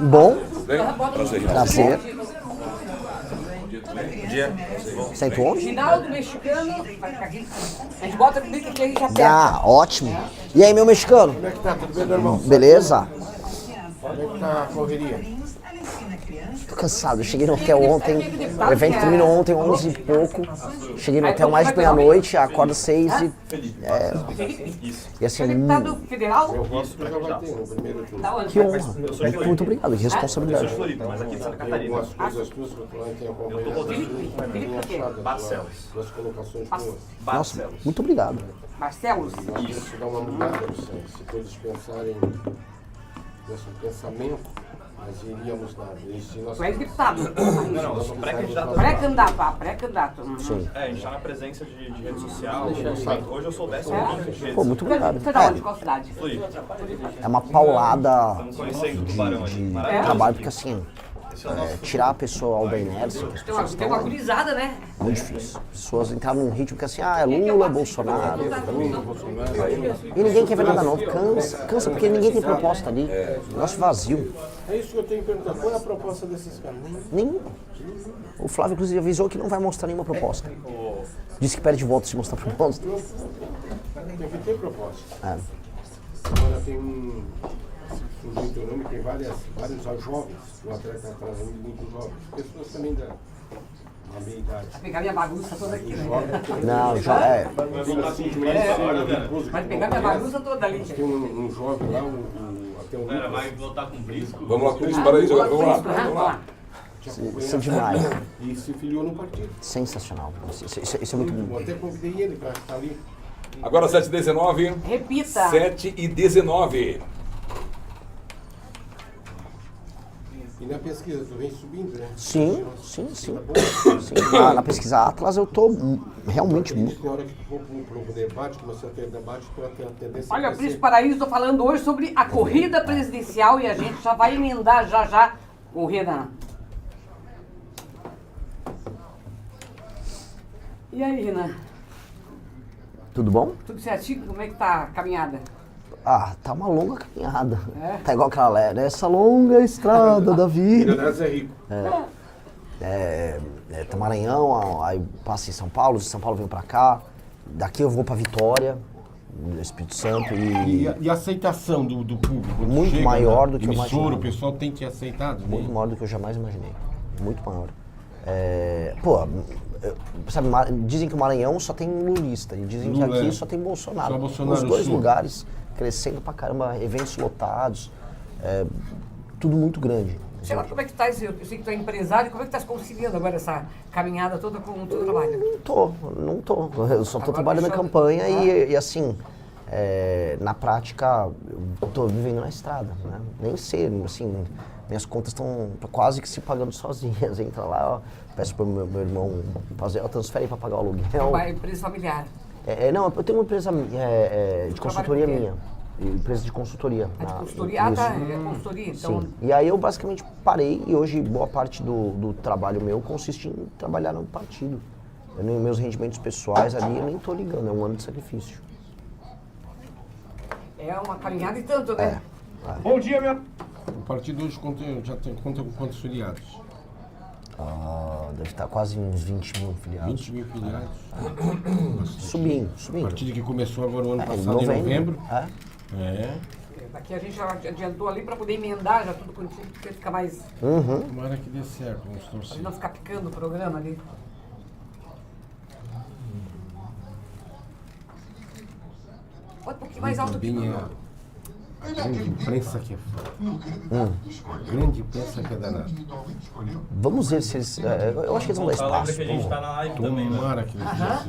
Bom, Prazer. prazer. Bom dia. Sento onde? Final do mexicano, vai ficar aqui. A gente bota o clique aqui e a gente aperta. Ah, ótimo. E aí, meu mexicano? Como é que tá? Tudo bem, meu irmão? Beleza? Como é que tá a correria? Tô cansado. Eu cheguei no hotel ontem, o evento terminou ontem, 11 e pouco. Cheguei no hotel mais de meia-noite, acordo 6 e... E assim, Deputado federal? Eu gosto que já vai ter no primeiro turno. Da onde? que honra. Muito obrigado, que responsabilidade. Mas aqui de Santa Catarina. Algumas coisas tuas que eu tenho acompanhado. Felipe o quê? Barcelos. Duas colocações tuas. Nossa, muito obrigado. Barcelos? Isso dá uma mudada, Luciano. Se todos pensarem nesse pensamento, nós iríamos lá. Tu és deputado. Não, eu sou pré-candidato. Pré-candidato. Sim. É, a gente tá na presença de rede social. Hoje eu sou 10º de redes. Pô, muito obrigado. Você é da onde? Qual cidade? Floripa. É uma paulada Estamos conhecendo o Tubarão ali. de trabalho, porque assim, tirar a pessoa ao da inércia, que as Tem uma, pessoas tem uma estão, gurizada, né? é muito difícil. As pessoas entraram num ritmo que assim, é Lula, Bolsonaro. E ninguém quer ver nada novo. Cansa porque ninguém tem proposta ali. Negócio vazio. É isso que eu tenho que perguntar. Qual é a proposta desses caras? Nenhum. O Flávio, inclusive, avisou que não vai mostrar nenhuma proposta. Disse que perde voto se mostrar proposta. Tem que ter proposta. É. Agora tem surgiu teu nome, tem vários jovens. O atleta está trazendo muitos jovens. Pessoas também da meia idade. Vai pegar minha bagunça toda aqui, né? Não, já é. Tem 5 meses, Vai pegar minha bagunça toda ali. tem um jovem lá, até um Cara, vai voltar com o Brisco. Vamos lá, Cris, para aí, agora. Vamos lá. Vamos lá. Isso é demais. E se filiou no partido. Sensacional. Isso é muito bom. Eu até convidei ele para estar ali. Agora 7h19. Repita. 7h19. E na pesquisa, tu vem subindo, né? Sim. Na pesquisa Atlas eu tô realmente muito. Na hora que tu for pro debate, começou a ter debate, tu vai ter a tendência Olha, a Príncipe crescer. Paraíso, estou falando hoje sobre a corrida presidencial e a gente já vai emendar já com o Renan. E aí, Renan? Tudo bom? Tudo certinho? Como é que tá a caminhada? Ah, tá uma longa caminhada. É? Tá igual aquela nessa longa estrada da vida. Milionários é rico. Tá Maranhão, aí passa em São Paulo, de São Paulo venho pra cá. Daqui eu vou pra Vitória, no Espírito Santo E a aceitação do público? Muito Chega maior na do que eu emissora, imaginava. o pessoal tem te aceitado? muito maior do que eu jamais imaginei. Muito maior. Sabe, dizem que o Maranhão só tem lulista e dizem que Lula, aqui só tem Bolsonaro. só Bolsonaro, Os dois sim. lugares crescendo pra caramba, eventos lotados, tudo muito grande. Sei lá, como é que tá, eu sei que tu é empresário, como é que tá se conciliando agora essa caminhada toda com o teu trabalho? Não tô. Eu só tô Agora trabalhando na deixa eu- campanha e assim, na prática, eu tô vivendo na estrada, né? Nem sei, assim, minhas contas estão quase que se pagando sozinhas. Entra lá, ó, peço pro meu irmão fazer, transfere pra pagar o aluguel. Uma empresa familiar. Não, eu tenho uma empresa de consultoria com quê? minha. Empresa de consultoria. A de consultoria? Ah, tá, é consultoria, então... Sim. E aí eu basicamente parei e hoje boa parte do trabalho meu consiste em trabalhar no partido. Meus rendimentos pessoais ali eu nem tô ligando, é um ano de sacrifício. É uma caminhada e tanto, né? Bom dia, meu. O partido hoje já conta com quantos filiados? Deve estar quase uns 20 mil filiados. 20 mil filiados. Subindo. O partido que começou agora o ano Em passado, em novembro. É. Daqui a gente já adiantou ali para poder emendar já tudo contigo, porque fica mais... Tomara que dê certo, vamos Pra torcer. não ficar picando o programa ali. Pode um pouquinho mais alto aqui. Também a grande imprensa que é foda. A grande imprensa que é danada. Vamos ver se eles. Eu acho que eles vão dar Lembra espaço. que a gente tá na live também, né? Tomara que eles dêem esse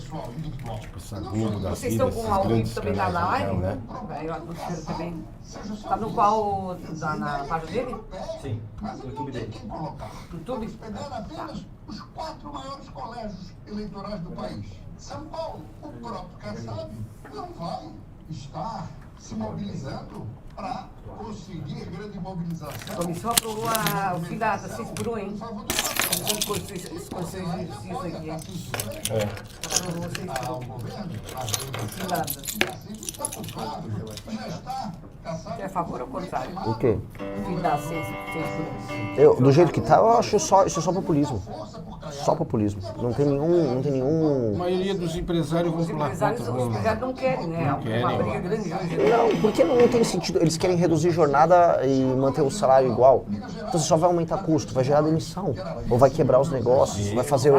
espaço. Tipo essa Globo da Vocês vida, estão esses com ao vivo grandes também na canais, live? né? Eu anunciei também. Tá no qual? Na página dele? Sim, no YouTube dele. YouTube? Pegar apenas os 4 maiores colégios eleitorais do país. São Paulo, o próprio Kassab, não vai estar se mobilizando para conseguir grande mobilização. A comissão aprovou o fim da 6 por 1, hein? Em favor do interessante com esse exercício aqui, hein? Para vocês Ao governo, já está caçado. é a favor ou contrário? O quê? Fim da 6%. Do jeito que tá, eu acho isso é só populismo. Só populismo. Não tem nenhum... A maioria dos empresários vão Os pular empresários, contra, os vão. empresários não querem, né? É uma briga grande hoje. Não, porque não tem sentido. Eles querem reduzir jornada e manter o salário igual. Então você só vai aumentar custo, vai gerar demissão. Ou vai quebrar os negócios, vai fazer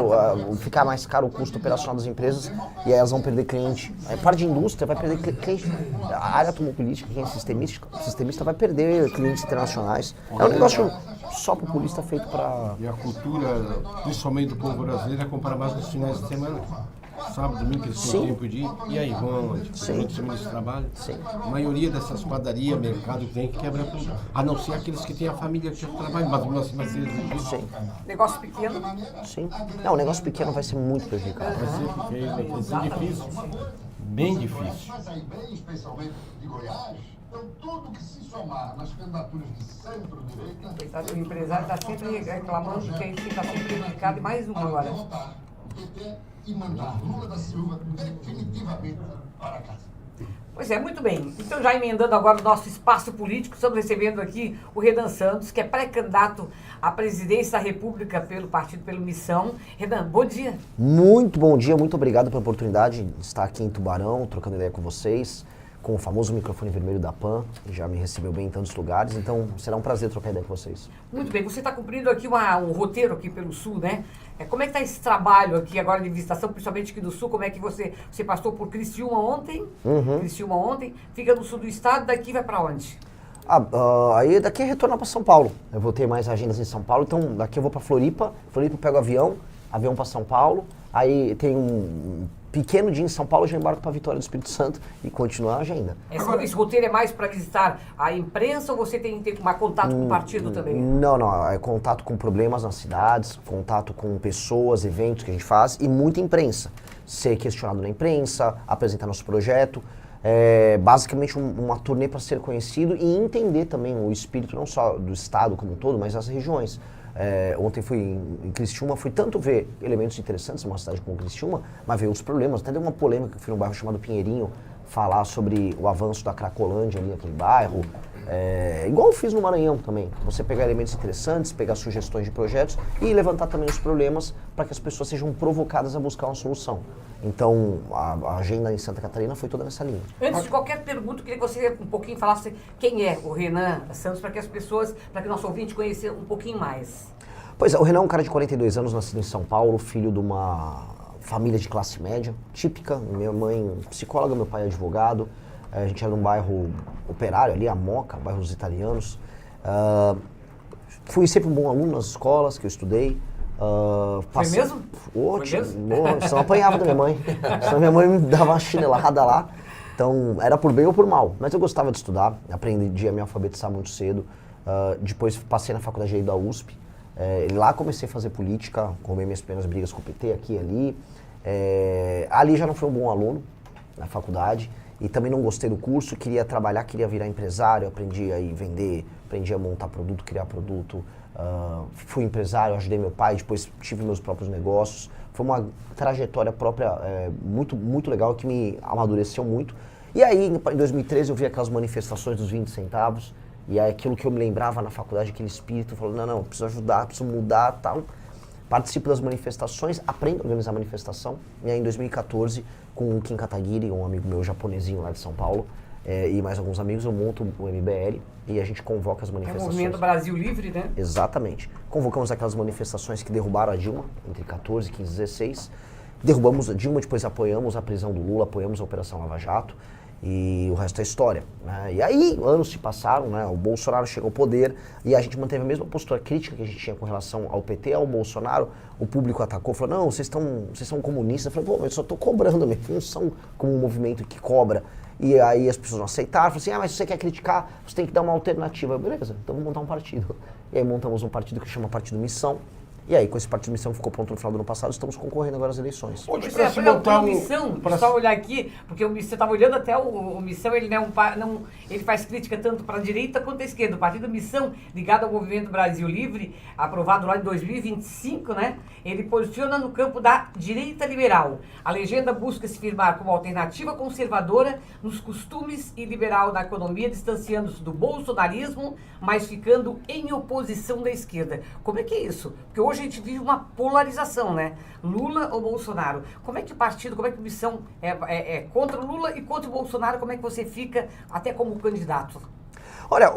ficar mais caro o custo operacional das empresas e aí elas vão perder cliente. A parte de indústria vai perder cliente. A área automobilística, quem é sistemista vai perder clientes internacionais. É um negócio só populista feito para... E a cultura, principalmente do povo brasileiro, é comprar mais nos finais de semana. Sábado, domingo, eles têm tempo de ir. E aí, vão aonde? Sim. Semana de trabalho. Sim. A maioria dessas padarias, mercado, tem que quebrar tudo. A não ser aqueles que têm a família que trabalha, mas Sim, Negócio pequeno, sim. Não, o negócio pequeno vai ser muito prejudicado. vai ser difícil. Bem difícil. Mas aí bem, especialmente de Goiás, então tudo que se somar nas candidaturas de centro-direita o empresário está sempre reclamando que a gente está sempre prejudicado e mais um agora. votar o PT e mandar Lula da Silva definitivamente para casa. Pois é, muito bem. Então, já emendando agora o nosso espaço político, estamos recebendo aqui o Renan Santos, que é pré-candidato à presidência da República pelo partido, pelo Missão. Renan, bom dia. Muito bom dia, muito obrigado pela oportunidade de estar aqui em Tubarão, trocando ideia com vocês, com o famoso microfone vermelho da PAN, que já me recebeu bem em tantos lugares, então será um prazer trocar ideia com vocês. Muito bem, você está cumprindo aqui um roteiro aqui pelo Sul, né? Como é que está esse trabalho aqui agora de visitação, principalmente aqui do Sul? Como é que você passou por Criciúma ontem? Criciúma ontem, fica no sul do estado, daqui vai para onde? Aí daqui retornar para São Paulo. Eu vou ter mais agendas em São Paulo, então daqui eu vou para Floripa eu pego avião para São Paulo, aí tem um pequeno dia em São Paulo, eu já embarco para Vitória do Espírito Santo e continuar a agenda. Esse roteiro é mais para visitar a imprensa ou você tem mais contato com o partido também? Não, é contato com problemas nas cidades, contato com pessoas, eventos que a gente faz e muita imprensa. Ser questionado na imprensa, apresentar nosso projeto. É basicamente uma turnê para ser conhecido e entender também o espírito não só do estado como um todo, mas das regiões. Ontem fui em Criciúma, fui tanto ver elementos interessantes numa cidade como Criciúma, mas ver os problemas. Até deu uma polêmica, fui num bairro chamado Pinheirinho, falar sobre o avanço da Cracolândia ali naquele bairro. Igual eu fiz no Maranhão também. Você pegar elementos interessantes, pegar sugestões de projetos e levantar também os problemas para que as pessoas sejam provocadas a buscar uma solução. Então, a agenda em Santa Catarina foi toda nessa linha. Antes de qualquer pergunta, eu queria que você um pouquinho falasse quem é o Renan Santos, para que as pessoas, para que o nosso ouvinte conheça um pouquinho mais. Pois é, o Renan é um cara de 42 anos, nascido em São Paulo, filho de uma família de classe média, típica. Minha mãe psicóloga, meu pai advogado. A gente era num bairro operário ali, a Moca, bairro dos italianos. Fui sempre um bom aluno nas escolas que eu estudei. Foi mesmo? Foi mesmo? Senão apanhava da minha mãe. Senão minha mãe me dava uma chinelada lá. Então, era por bem ou por mal. Mas eu gostava de estudar, aprendi a me alfabetizar muito cedo. Depois passei na faculdade da USP. Lá comecei a fazer política, arrumei minhas primeiras brigas com o PT aqui e ali. Ali já não fui um bom aluno na faculdade. E também não gostei do curso, queria trabalhar, queria virar empresário, aprendi a vender, aprendi a montar produto, criar produto. Fui empresário, ajudei meu pai, depois tive meus próprios negócios. Foi uma trajetória própria muito, muito legal, que me amadureceu muito. E aí, em 2013, eu vi aquelas manifestações dos 20 centavos, e aí aquilo que eu me lembrava na faculdade, aquele espírito, falou, não, eu preciso ajudar, preciso mudar, tal. Participo das manifestações, aprendo a organizar manifestação, e aí em 2014, com o Kim Kataguiri, um amigo meu japonesinho lá de São Paulo, e mais alguns amigos, eu monto o MBL e a gente convoca as manifestações. É o Movimento Brasil Livre, né? Exatamente. Convocamos aquelas manifestações que derrubaram a Dilma, entre 14, 15 e 16. Derrubamos a Dilma, depois apoiamos a prisão do Lula, apoiamos a Operação Lava Jato. E o resto é história, né? E aí, anos se passaram, né? O Bolsonaro chegou ao poder e a gente manteve a mesma postura crítica que a gente tinha com relação ao PT, ao Bolsonaro. O público atacou, falou, não, vocês são comunistas. Eu falei, pô, eu só tô cobrando, minha função como um movimento que cobra. E aí as pessoas não aceitaram, falaram assim, mas se você quer criticar, você tem que dar uma alternativa. Beleza, então vamos montar um partido. E aí montamos um partido que chama Partido Missão. E aí, com esse partido Missão que ficou pronto no final do ano passado, estamos concorrendo agora às eleições. Hoje, Pois para é, se olha, montar o Missão, só olhar aqui, porque o Missão, estava olhando até o Missão, ele ele faz crítica tanto para a direita quanto à esquerda. O partido Missão, ligado ao Movimento Brasil Livre, aprovado lá em 2025, né? Ele posiciona no campo da direita liberal. A legenda busca se firmar como alternativa conservadora nos costumes e liberal na economia, distanciando-se do bolsonarismo, mas ficando em oposição da esquerda. Como é que é isso? Porque hoje a gente vive uma polarização, né? Lula ou Bolsonaro. Como é que o partido, como é que a Missão é contra o Lula e contra o Bolsonaro? Como é que você fica até como candidato? Olha,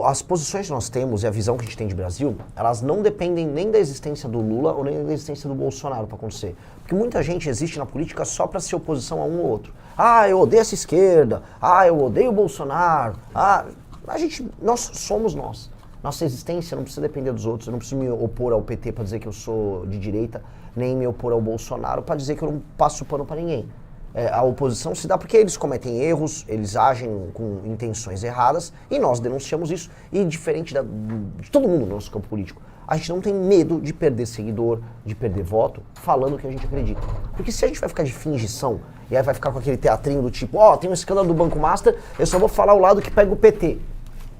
as posições que nós temos e a visão que a gente tem de Brasil, elas não dependem nem da existência do Lula ou nem da existência do Bolsonaro para acontecer. Porque muita gente existe na política só para ser oposição a um ou outro. Ah, eu odeio essa esquerda. Ah, eu odeio o Bolsonaro. Ah, nós somos nós. Nossa existência não precisa depender dos outros. Eu não preciso me opor ao PT para dizer que eu sou de direita, nem me opor ao Bolsonaro para dizer que eu não passo pano para ninguém. A oposição se dá porque eles cometem erros, eles agem com intenções erradas e nós denunciamos isso. E diferente de todo mundo no nosso campo político, a gente não tem medo de perder seguidor, de perder voto, falando o que a gente acredita. Porque se a gente vai ficar de fingição e aí vai ficar com aquele teatrinho do tipo, tem um escândalo do Banco Master, eu só vou falar o lado que pega o PT.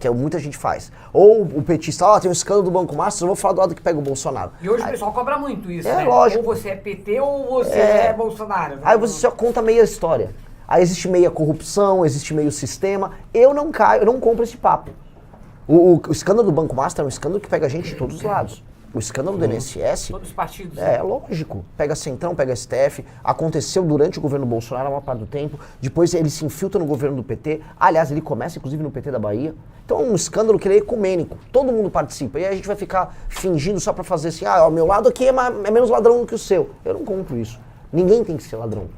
Que muita gente faz. Ou o petista, tem um escândalo do Banco Master, eu vou falar do lado que pega o Bolsonaro. E hoje o pessoal cobra muito isso, né? Lógico. Ou você é PT ou você é Bolsonaro. Né? Aí você só conta meia história. Aí existe meia corrupção, existe meio sistema. Eu não compro esse papo. O escândalo do Banco Master é um escândalo que pega a gente de todos os lados. O escândalo do INSS... Todos os partidos. Lógico. Pega Centrão, pega STF. Aconteceu durante o governo Bolsonaro a maior parte do tempo. Depois ele se infiltra no governo do PT. Aliás, ele começa inclusive no PT da Bahia. Então é um escândalo que ele é ecumênico. Todo mundo participa. E aí a gente vai ficar fingindo só pra fazer assim, o meu lado aqui é menos ladrão do que o seu. Eu não compro isso. Ninguém tem que ser ladrão.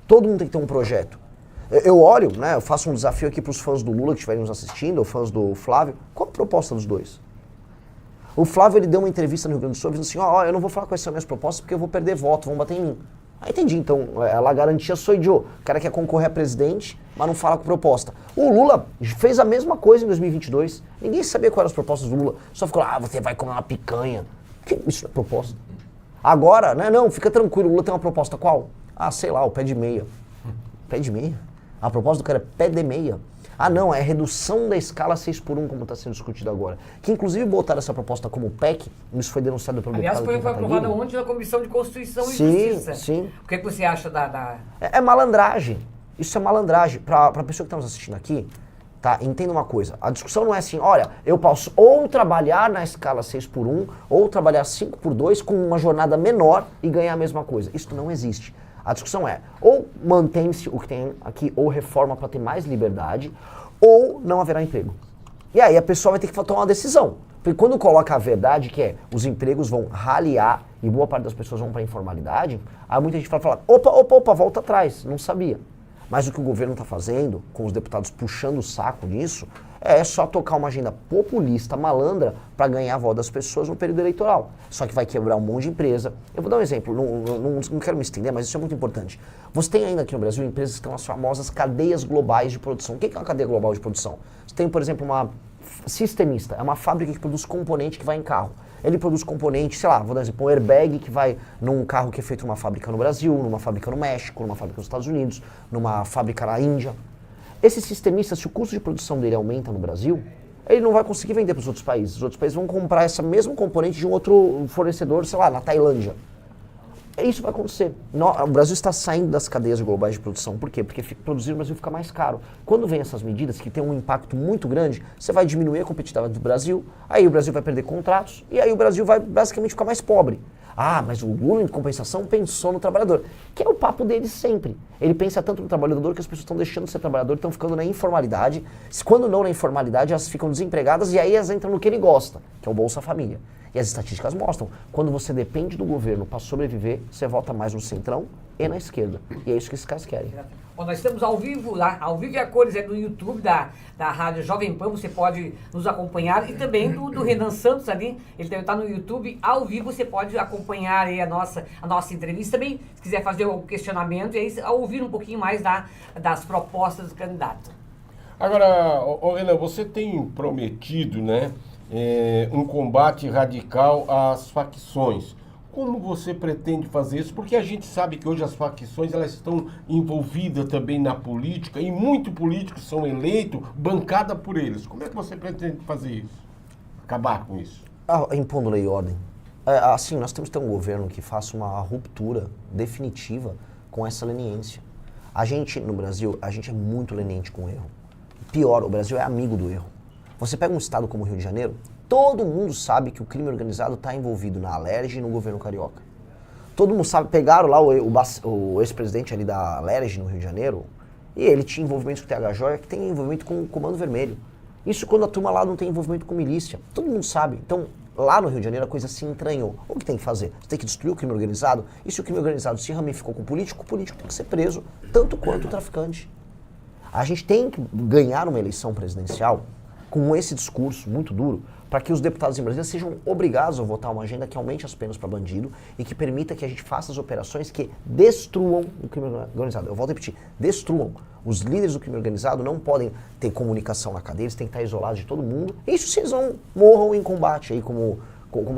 Todo mundo tem que ter um projeto. Eu olho, né? Eu faço um desafio aqui pros fãs do Lula que estiverem nos assistindo, ou fãs do Flávio. Qual a proposta dos dois? O Flávio, ele deu uma entrevista no Rio Grande do Sul dizendo assim, eu não vou falar quais são as minhas propostas porque eu vou perder voto, vão bater em mim. Aí entendi, então, ela garantia sou eu. O cara quer concorrer a presidente, mas não fala com proposta. O Lula fez a mesma coisa em 2022. Ninguém sabia quais eram as propostas do Lula. Só ficou lá, você vai comer uma picanha. Isso não é proposta. Agora, né, não, fica tranquilo, o Lula tem uma proposta qual? Sei lá, o pé de meia. Pé de meia? A proposta do cara é pé de meia. Não, é redução da escala 6x1, como está sendo discutido agora. Que inclusive botaram essa proposta como PEC, isso foi denunciado pelo deputado. Aliás, foi aprovado ontem na Comissão de Constituição e Justiça. Sim. O que você acha da... É malandragem. Isso é malandragem. Para a pessoa que está nos assistindo aqui, tá? Entenda uma coisa. A discussão não é assim, olha, eu posso ou trabalhar na escala 6x1, ou trabalhar 5x2 com uma jornada menor e ganhar a mesma coisa. Isso não existe. A discussão é, ou mantém-se o que tem aqui, ou reforma para ter mais liberdade, ou não haverá emprego. E aí a pessoa vai ter que tomar uma decisão. Porque quando coloca a verdade, que é os empregos vão raliar e boa parte das pessoas vão para a informalidade, aí muita gente fala, opa, volta atrás, não sabia. Mas o que o governo está fazendo, com os deputados puxando o saco nisso, é só tocar uma agenda populista, malandra, para ganhar a voto das pessoas no período eleitoral. Só que vai quebrar um monte de empresa. Eu vou dar um exemplo, não quero me estender, mas isso é muito importante. Você tem ainda aqui no Brasil empresas que estão as famosas cadeias globais de produção. O que é uma cadeia global de produção? Você tem, por exemplo, uma Sistemista, é uma fábrica que produz componente que vai em carro. Ele produz componente, sei lá, vou dar um exemplo, um airbag que vai num carro que é feito numa fábrica no Brasil, numa fábrica no México, numa fábrica nos Estados Unidos, numa fábrica na Índia. Esse sistemista, se o custo de produção dele aumenta no Brasil, ele não vai conseguir vender para os outros países. Os outros países vão comprar esse mesmo componente de um outro fornecedor, sei lá, na Tailândia. Isso vai acontecer. O Brasil está saindo das cadeias globais de produção. Por quê? Porque produzir no Brasil fica mais caro. Quando vem essas medidas que têm um impacto muito grande, você vai diminuir a competitividade do Brasil, aí o Brasil vai perder contratos, e aí o Brasil vai basicamente ficar mais pobre. Mas o Lula, em compensação, pensou no trabalhador. Que é o papo dele sempre. Ele pensa tanto no trabalhador que as pessoas estão deixando de ser trabalhador, estão ficando na informalidade. Quando não na informalidade, elas ficam desempregadas e aí elas entram no que ele gosta, que é o Bolsa Família. E as estatísticas mostram, quando você depende do governo para sobreviver, você vota mais no centrão e na esquerda. E é isso que esses caras querem. Bom, nós estamos ao vivo lá, ao vivo e a cores, no YouTube da Rádio Jovem Pan, você pode nos acompanhar, e também do Renan Santos ali, ele também está no YouTube, ao vivo você pode acompanhar aí a nossa entrevista também, se quiser fazer um questionamento, e aí ouvir um pouquinho mais das propostas do candidato. Agora, Renan, você tem prometido, né, um combate radical às facções. Como você pretende fazer isso? Porque a gente sabe que hoje as facções elas estão envolvidas também na política e muitos políticos são eleitos, bancada por eles. Como é que você pretende fazer isso? Acabar com isso? Impondo lei e ordem. Assim, nós temos que ter um governo que faça uma ruptura definitiva com essa leniência. A gente, no Brasil, a gente é muito leniente com o erro. Pior, o Brasil é amigo do erro. Você pega um estado como o Rio de Janeiro, todo mundo sabe que o crime organizado está envolvido na Alerj e no governo carioca. Todo mundo sabe, pegaram lá o ex-presidente ali da Alerj no Rio de Janeiro, e ele tinha envolvimento com o TH Joia, que tem envolvimento com o Comando Vermelho. Isso quando a turma lá não tem envolvimento com milícia. Todo mundo sabe. Então, lá no Rio de Janeiro a coisa se entranhou. O que tem que fazer? Você tem que destruir o crime organizado, e se o crime organizado se ramificou com o político tem que ser preso, tanto quanto o traficante. A gente tem que ganhar uma eleição presidencial com esse discurso muito duro, para que os deputados em Brasília sejam obrigados a votar uma agenda que aumente as penas para bandido e que permita que a gente faça as operações que destruam o crime organizado. Eu volto a repetir, destruam. Os líderes do crime organizado não podem ter comunicação na cadeia, eles têm que estar isolados de todo mundo. Isso se eles não morram em combate, aí, como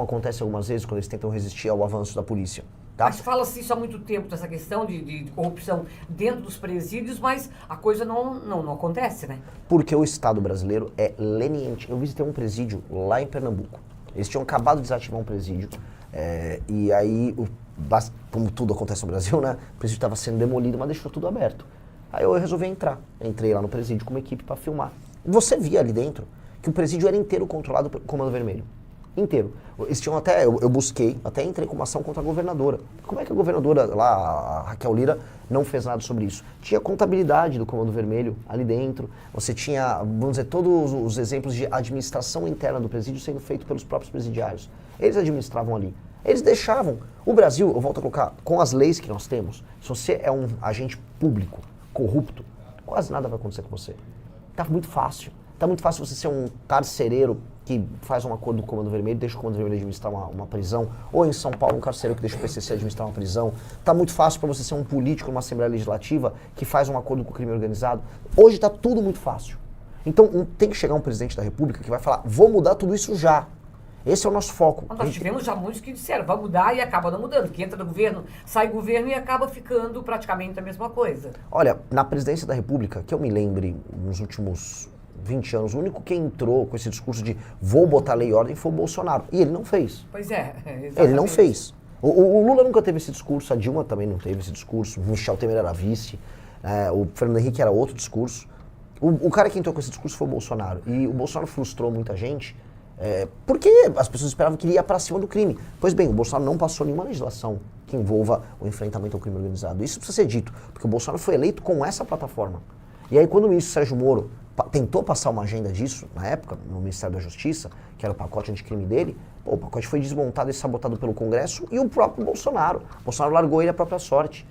acontece algumas vezes quando eles tentam resistir ao avanço da polícia. Tá? Mas fala-se isso há muito tempo, dessa questão de corrupção dentro dos presídios, mas a coisa não acontece, né? Porque o Estado brasileiro é leniente. Eu visitei um presídio lá em Pernambuco. Eles tinham acabado de desativar um presídio. E aí, como tudo acontece no Brasil, né? O presídio estava sendo demolido, mas deixou tudo aberto. Aí eu resolvi entrar. Entrei lá no presídio com uma equipe para filmar. Você via ali dentro que o presídio era inteiro controlado pelo Comando Vermelho. Inteiro. Eles tinham eu busquei, até entrei com uma ação contra a governadora. Como é que a governadora lá, a Raquel Lira, não fez nada sobre isso? Tinha contabilidade do Comando Vermelho ali dentro, você tinha, vamos dizer, todos os exemplos de administração interna do presídio sendo feito pelos próprios presidiários. Eles administravam ali. Eles deixavam. O Brasil, eu volto a colocar, com as leis que nós temos, se você é um agente público corrupto, quase nada vai acontecer com você. Tá muito fácil. Tá muito fácil você ser um carcereiro que faz um acordo com o Comando Vermelho, deixa o Comando Vermelho administrar uma prisão, ou em São Paulo um carcereiro que deixa o PCC administrar uma prisão. Tá muito fácil para você ser um político numa Assembleia Legislativa que faz um acordo com o crime organizado. Hoje tá tudo muito fácil. Então tem que chegar um presidente da República que vai falar, vou mudar tudo isso já. Esse é o nosso foco. Nós tivemos já muitos que disseram, vai mudar e acaba não mudando, que entra no governo, sai governo e acaba ficando praticamente a mesma coisa. Olha, na presidência da República, que eu me lembre nos últimos 20 anos, o único que entrou com esse discurso de vou botar lei e ordem foi o Bolsonaro. E ele não fez. Pois é, exatamente. Ele não fez. O Lula nunca teve esse discurso, a Dilma também não teve esse discurso, o Michel Temer era vice, o Fernando Henrique era outro discurso. O cara que entrou com esse discurso foi o Bolsonaro. E o Bolsonaro frustrou muita gente, porque as pessoas esperavam que ele ia para cima do crime. Pois bem, o Bolsonaro não passou nenhuma legislação que envolva o enfrentamento ao crime organizado. Isso precisa ser dito, porque o Bolsonaro foi eleito com essa plataforma. E aí quando o ministro Sérgio Moro tentou passar uma agenda disso, na época, no Ministério da Justiça, que era o pacote anticrime dele, o pacote foi desmontado e sabotado pelo Congresso e o próprio Bolsonaro. O Bolsonaro largou ele à própria sorte.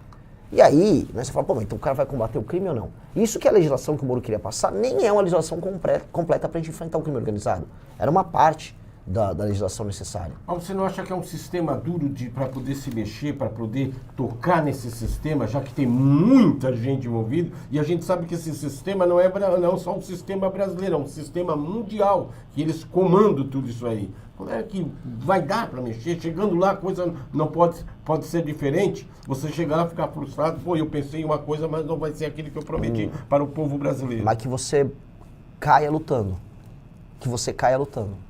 E aí, você fala, mas então o cara vai combater o crime ou não? Isso que a legislação que o Moro queria passar nem é uma legislação completa para a gente enfrentar o crime organizado. Era uma parte da legislação necessária. Mas você não acha que é um sistema duro para poder se mexer, para poder tocar nesse sistema, já que tem muita gente envolvida, e a gente sabe que esse sistema não é só um sistema brasileiro, é um sistema mundial, que eles comandam tudo isso aí. Como é que vai dar para mexer? Chegando lá, a coisa não pode ser diferente. Você chegar lá e ficar frustrado, eu pensei em uma coisa, mas não vai ser aquilo que eu prometi para o povo brasileiro. Mas que você caia lutando. Que você caia lutando.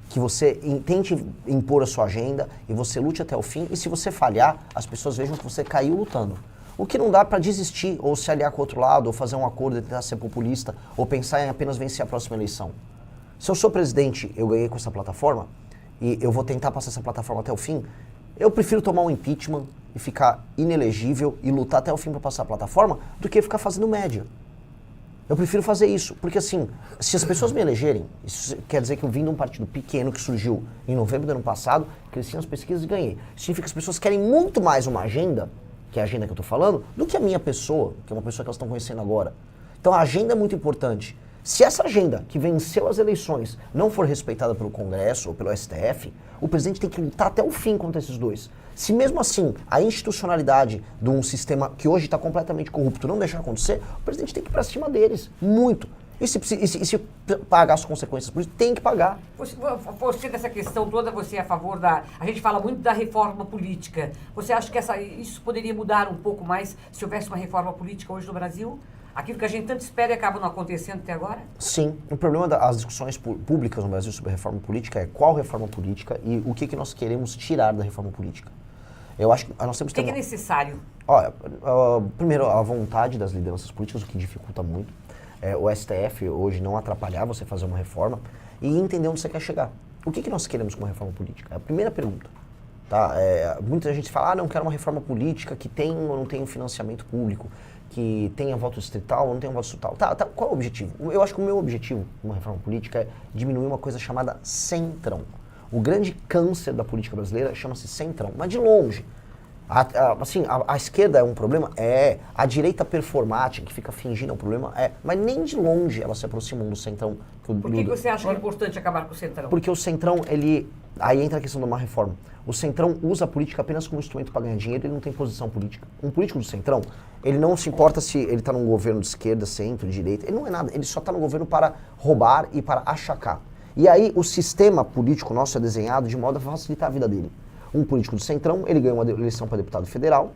Que você tente impor a sua agenda e você lute até o fim, e se você falhar, as pessoas vejam que você caiu lutando. O que não dá para desistir, ou se aliar com o outro lado, ou fazer um acordo e tentar ser populista, ou pensar em apenas vencer a próxima eleição. Se eu sou presidente, eu ganhei com essa plataforma, e eu vou tentar passar essa plataforma até o fim, eu prefiro tomar um impeachment e ficar inelegível e lutar até o fim para passar a plataforma, do que ficar fazendo média. Eu prefiro fazer isso, porque assim, se as pessoas me elegerem, isso quer dizer que eu vim de um partido pequeno que surgiu em novembro do ano passado, cresci nas pesquisas e ganhei. Significa que as pessoas querem muito mais uma agenda, que é a agenda que eu estou falando, do que a minha pessoa, que é uma pessoa que elas estão conhecendo agora. Então a agenda é muito importante. Se essa agenda, que venceu as eleições, não for respeitada pelo Congresso ou pelo STF, o presidente tem que lutar até o fim contra esses dois. Se mesmo assim a institucionalidade de um sistema que hoje está completamente corrupto não deixar acontecer, o presidente tem que ir para cima deles, muito. E se pagar as consequências por isso, tem que pagar. Você dessa questão toda, você é a favor da... A gente fala muito da reforma política. Você acha que isso poderia mudar um pouco mais se houvesse uma reforma política hoje no Brasil? Aquilo que a gente tanto espera e acaba não acontecendo até agora? Sim. O problema das discussões públicas no Brasil sobre reforma política é qual reforma política e o que nós queremos tirar da reforma política. Eu acho que nós temos que ter... O que é necessário? Olha, primeiro, a vontade das lideranças políticas, o que dificulta muito. O STF hoje não atrapalhar você fazer uma reforma e entender onde você quer chegar. O que nós queremos com uma reforma política? É a primeira pergunta. Tá? Muita gente fala, não quero uma reforma política que tenha ou não tenha financiamento público, que tenha voto distrital ou não tenha voto distrital. Tá, qual é o objetivo? Eu acho que o meu objetivo uma reforma política é diminuir uma coisa chamada centrão. O grande câncer da política brasileira chama-se centrão, mas de longe. A esquerda é um problema? É. A direita performática, que fica fingindo é um problema? É. Mas nem de longe elas se aproximam do centrão. Por que você acha que é importante acabar com o centrão? Porque o centrão, aí entra a questão de uma reforma. O centrão usa a política apenas como instrumento para ganhar dinheiro, ele não tem posição política. Um político do centrão, ele não se importa se ele está num governo de esquerda, centro, direita, ele não é nada, ele só está no governo para roubar e para achacar. E aí o sistema político nosso é desenhado de modo a facilitar a vida dele. Um político do centrão, ele ganhou uma eleição para deputado federal,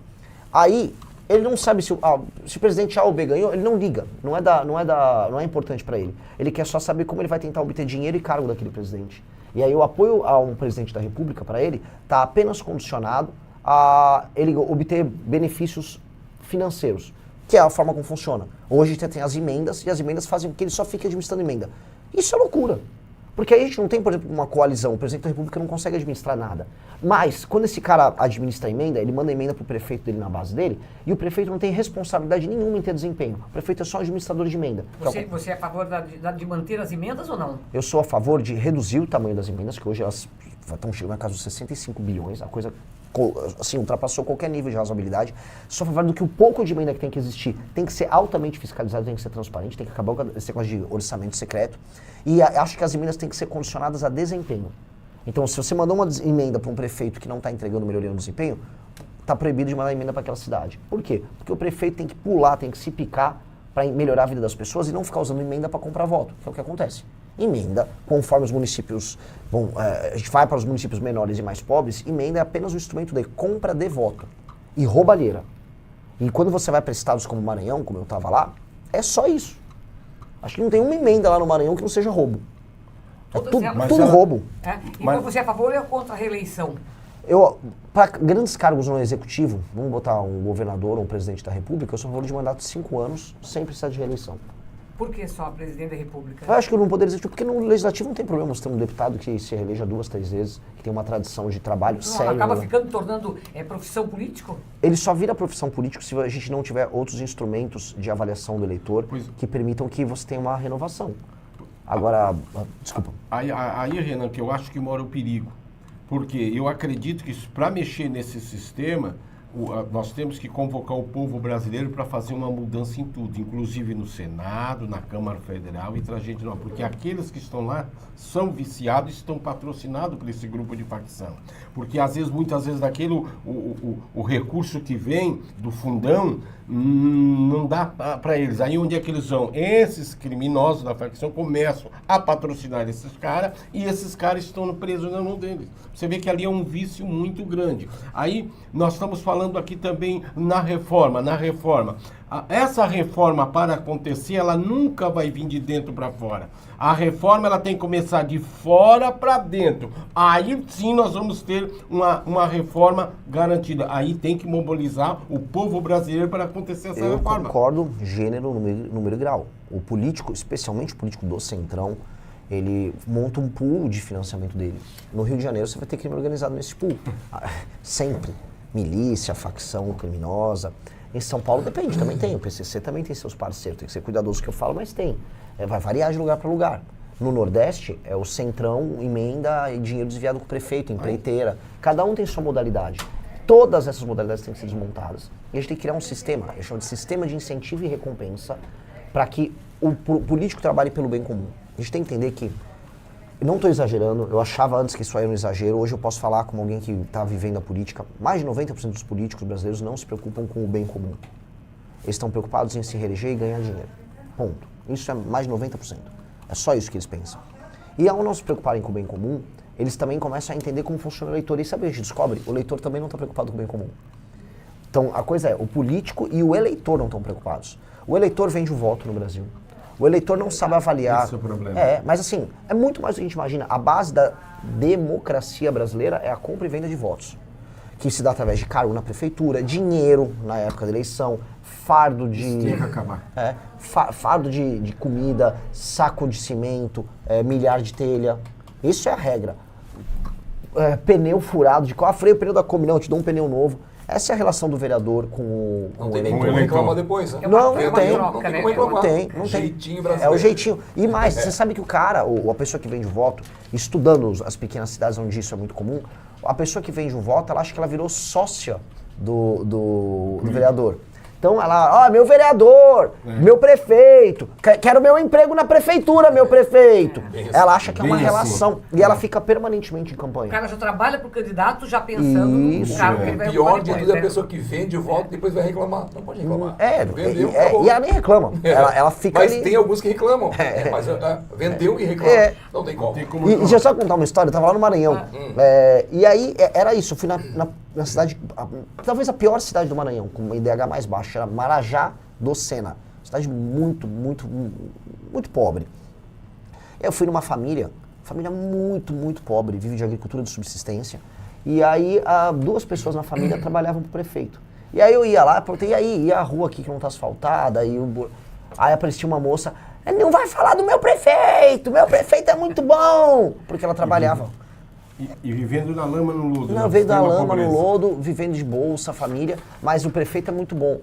aí ele não sabe se o presidente A ou B ganhou, ele não liga, não é importante para ele. Ele quer só saber como ele vai tentar obter dinheiro e cargo daquele presidente. E aí o apoio a um presidente da república para ele está apenas condicionado a ele obter benefícios financeiros, que é a forma como funciona. Hoje tem as emendas, e as emendas fazem com que ele só fique administrando emenda. Isso é loucura. Porque aí a gente não tem, por exemplo, uma coalizão, o presidente da república não consegue administrar nada. Mas, quando esse cara administra a emenda, ele manda a emenda pro prefeito dele na base dele, e o prefeito não tem responsabilidade nenhuma em ter desempenho. O prefeito é só administrador de emenda. Você é a favor de manter as emendas ou não? Eu sou a favor de reduzir o tamanho das emendas, que hoje elas estão chegando na casa dos 65 bilhões, a coisa assim, ultrapassou qualquer nível de razoabilidade. Sou a favor do que o pouco de emenda que tem que existir tem que ser altamente fiscalizado, tem que ser transparente, tem que acabar com esse negócio de orçamento secreto. E acho que as emendas têm que ser condicionadas a desempenho. Então, se você mandou uma emenda para um prefeito que não está entregando melhoria no desempenho, está proibido de mandar emenda para aquela cidade. Por quê? Porque o prefeito tem que pular, tem que se picar para melhorar a vida das pessoas e não ficar usando emenda para comprar voto, que é o que acontece. Emenda, conforme os municípios a gente vai para os municípios menores e mais pobres, emenda é apenas um instrumento de compra de voto e roubalheira. E quando você vai para estados como Maranhão, como eu estava lá, é só isso. Acho que não tem uma emenda lá no Maranhão que não seja roubo. É tudo roubo. Então você é a favor ou contra a reeleição? Para grandes cargos no executivo, vamos botar um governador ou um presidente da república, eu sou a favor de mandato de 5 anos, sem precisar de reeleição. Por que só presidente da república? Eu acho que no poder executivo, porque no legislativo não tem problema você ter um deputado que se reeleja 2, 3 vezes, que tem uma tradição de trabalho sério. Acaba tornando profissão político? Ele só vira profissão político se a gente não tiver outros instrumentos de avaliação do eleitor que permitam que você tenha uma renovação. Agora, desculpa. Aí, Renan, que eu acho que mora o perigo. Porque eu acredito que para mexer nesse sistema, nós temos que convocar o povo brasileiro para fazer uma mudança em tudo, inclusive no Senado, na Câmara Federal e trazer gente não, porque aqueles que estão lá são viciados e estão patrocinados por esse grupo de facção. Porque muitas vezes o recurso que vem do fundão não dá para eles. Aí onde é que eles vão? Esses criminosos da facção começam a patrocinar esses caras e esses caras estão presos na mão deles. Você vê que ali é um vício muito grande. Aí nós estamos falando aqui também na reforma. Essa reforma, para acontecer, ela nunca vai vir de dentro para fora. A reforma ela tem que começar de fora para dentro. Aí sim nós vamos ter uma reforma garantida. Aí tem que mobilizar o povo brasileiro para acontecer essa reforma. Eu concordo gênero, número e grau. O político, especialmente o político do Centrão, ele monta um pool de financiamento dele. No Rio de Janeiro você vai ter crime organizado nesse pool. Sempre. Milícia, facção criminosa. Em São Paulo depende, também tem. O PCC também tem seus parceiros. Tem que ser cuidadoso com o que eu falo, mas tem. Vai variar de lugar para lugar. No Nordeste, é o Centrão, emenda e dinheiro desviado com o prefeito, empreiteira. Cada um tem sua modalidade. Todas essas modalidades têm que ser desmontadas. E a gente tem que criar um sistema, eu chamo de sistema de incentivo e recompensa, para que o político trabalhe pelo bem comum. A gente tem que entender que, eu não estou exagerando, eu achava antes que isso era um exagero, hoje eu posso falar como alguém que está vivendo a política, mais de 90% dos políticos brasileiros não se preocupam com o bem comum. Eles estão preocupados em se reeleger e ganhar dinheiro. Ponto. Isso é mais de 90%. É só isso que eles pensam. E ao não se preocuparem com o bem comum, eles também começam a entender como funciona o eleitor. E sabe o que a gente descobre? O eleitor também não está preocupado com o bem comum. Então, a coisa é, o político e o eleitor não estão preocupados. O eleitor vende o voto no Brasil. O eleitor não sabe avaliar. Esse é o problema. Mas assim, é muito mais do que a gente imagina. A base da democracia brasileira é a compra e venda de votos. Que se dá através de cargo na prefeitura, dinheiro na época da eleição, fardo de... Isso tinha que acabar. Fardo de comida, saco de cimento, milhar de telha. Isso é a regra. Pneu furado de carro, freio o pneu da Kombi, não, eu te dou um pneu novo. Essa é a relação do vereador com o Não tem nem eleitor. como reclamar depois, né? Não Tem tem. como reclamar. Não tem. Jeitinho É brasileiro. o jeitinho. E mais, você sabe que o cara, a pessoa que vende o voto, estudando as pequenas cidades onde isso é muito comum, a pessoa que vende o voto, ela acha que ela virou sócia do vereador. Então ela, meu vereador, meu prefeito, quero meu emprego na prefeitura, meu prefeito. Ela acha que é uma Bem assim. relação e ela fica permanentemente em O campanha. cara já trabalha pro candidato já pensando Isso, no cargo que ele vai Pior ocupar de depois, tudo é né? a pessoa que vende o voto e depois vai reclamar. Não pode reclamar. Vendeu, E acabou. ela nem reclama. Ela fica Mas ali. tem alguns que reclamam. Mas vendeu e reclama. É. Não tem como. Tem como E deixa eu só contar uma história, eu tava lá no Maranhão. E aí, era isso, eu fui na cidade, talvez a pior cidade do Maranhão, com uma IDH mais baixa, era Marajá do Sena. Cidade muito, muito, muito pobre. Eu fui numa família muito, muito pobre, vive de agricultura de subsistência. E aí, 2 pessoas na família trabalhavam pro prefeito. E aí eu ia lá, perguntei, e a rua aqui que não tá asfaltada? Aí aparecia uma moça, não vai falar do meu prefeito é muito bom! Porque ela trabalhava. E vivendo na lama, no lodo. Não, na veio da extrema lama, pobreza. no lodo, vivendo de bolsa, família, mas o prefeito é muito bom.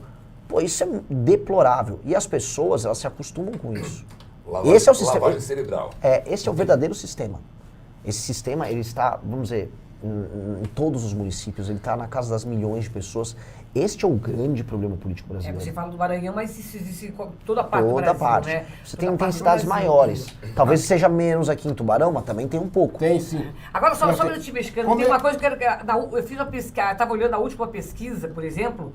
Pô, isso é deplorável. E as pessoas, elas se acostumam com isso. Esse é o sistema. Lavagem cerebral. Esse é o verdadeiro sistema. Esse sistema, ele está, vamos dizer, em todos os municípios, ele está na casa das milhões de pessoas. Este é o grande problema político brasileiro. Você fala do Maranhão, mas isso existe em toda a parte do Toda Brasil, parte. né? Você Toda tem parte do cidades Brasil. maiores. Talvez seja menos aqui em Tubarão, mas também tem um pouco. Tem sim. Agora, só Mas sobre tem- o time mexicano, como tem é- uma coisa que eu fiz uma pesquisa, estava olhando a última pesquisa, por exemplo,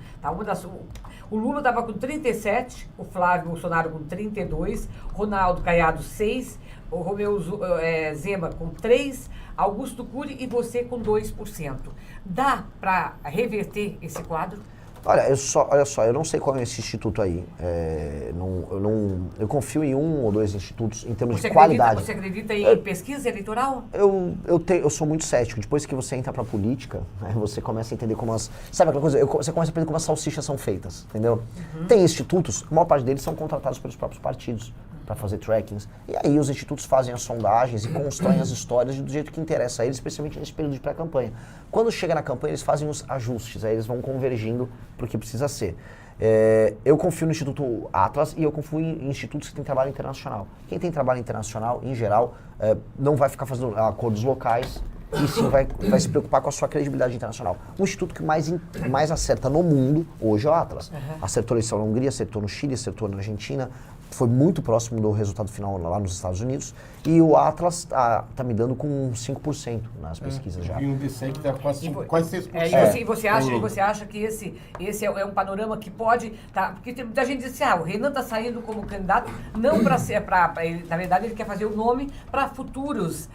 o Lula estava com 37, o Flávio Bolsonaro com 32, Ronaldo Caiado 6, o Romeu Zema com 3, Augusto Cury e você com 2%. Dá para reverter esse quadro? Olha só, eu não sei qual é esse instituto aí. Eu confio em 1 ou 2 institutos em termos de qualidade. Você acredita em pesquisa eleitoral? Eu sou muito cético. Depois que você entra pra política, né, você começa a entender como sabe aquela coisa? Você começa a aprender como as salsichas são feitas, entendeu? Tem institutos, a maior parte deles são contratados pelos próprios partidos para fazer trackings. E aí os institutos fazem as sondagens e constroem as histórias do jeito que interessa a eles, especialmente nesse período de pré-campanha. Quando chega na campanha, eles fazem os ajustes, aí eles vão convergindo para o que precisa ser. Eu confio no Instituto Atlas e eu confio em institutos que têm trabalho internacional. Quem tem trabalho internacional, em geral, não vai ficar fazendo acordos locais e sim vai se preocupar com a sua credibilidade internacional. O instituto que mais acerta no mundo hoje é o Atlas. Acertou a eleição na Hungria, acertou no Chile, acertou na Argentina, foi muito próximo do resultado final lá nos Estados Unidos. E o Atlas tá me dando com 5% nas pesquisas já. E um DCE que está quase 6%. E você acha que esse é um panorama que pode... Porque tem muita gente diz assim, o Renan está saindo como candidato, não para ser... na verdade, ele quer fazer o nome para futuras